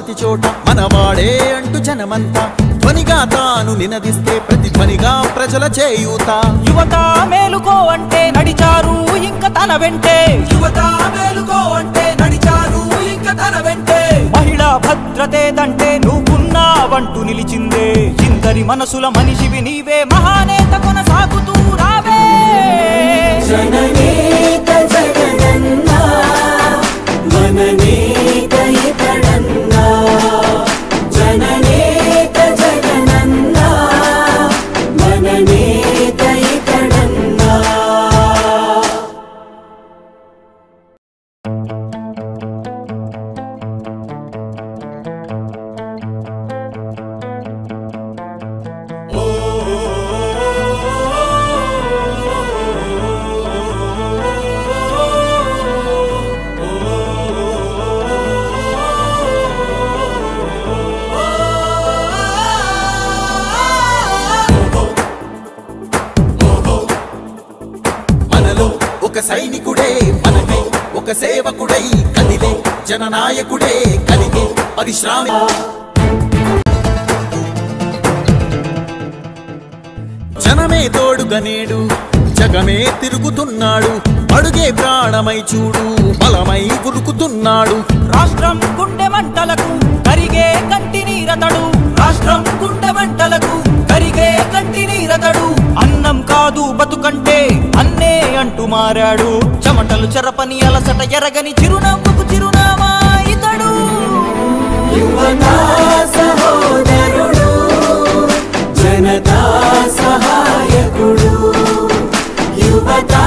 ప్రతి చోట మనవాడే అంటూ జనమంతా ధ్వనిగా తాను నినదిస్తే ప్రతిధ్వనిగా ప్రజల చేయూత. యువత మేలుకో అంటే నడిచారు ఇంక తన వెంటే, యువత మేలుకో అంటే నడిచారు ఇంక తన వెంటే. మహిళా భద్రతేదంటే నువ్వున్నావంటూ నిలిచిందే, ఇందరి మనసుల మనిషివి నీవే, మహానేత కొనసాగుతూ రావే. జననేత జగనన్నా మననేత ఇతడన్నా, జననేత జగనన్నా మననేత ఇతడన్నా. ఒక సైనికుడే మనమే, ఒక సేవకుడై కదిలే జననాయకుడే కలిగే పరిశ్రామి. జనమే తోడుగా నేడు జగమే తిరుగుతున్నాడు, అడుగే ప్రాణమై చూడు బలమై ఉరుకుతున్నాడు. రాష్ట్రం గుండె మంటలకు కరిగే కంటి నీరతడు, రాష్ట్రం గుండె మంటలకు కరిగే కంటి నీరతడు. అన్నం కాదు బతుకంటే అన్నే అంటూ మారాడు, చెమటలు చెరపని అలసట ఎరగని చిరునవ్వుకు చిరునామా ఇతడు. యువతా సహోదరుడు జనతా సహాయకుడు, యువతా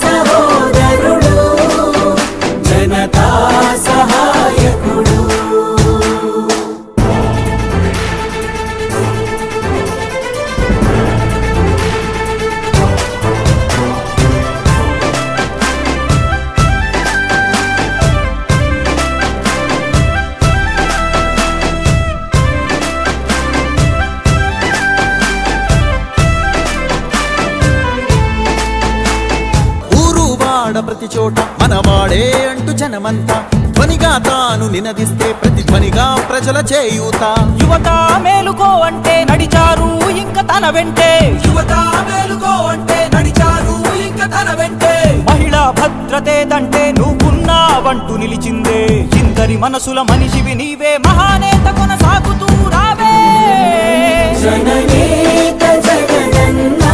సహోదరుడు జనతా సహాయకుడు. ప్రతి చోట మనవాడే అంటూ జనమంతా ధ్వనిగా తాను నినదిస్తే ప్రతిధ్వనిగా ప్రజల చేయూత. యువత మేలుకో అంటే నడిచారు ఇంక తన వెంటే, యువత మేలుకో అంటే నడిచారు ఇంక తన వెంటే. మహిళా భద్రతేదంటే నువ్వున్నావంటూ నిలిచిందే, ఇందరి మనసుల మనిషివి నీవే, మహానేత కొనసాగుతూ రావే. జననేత జగనన్నా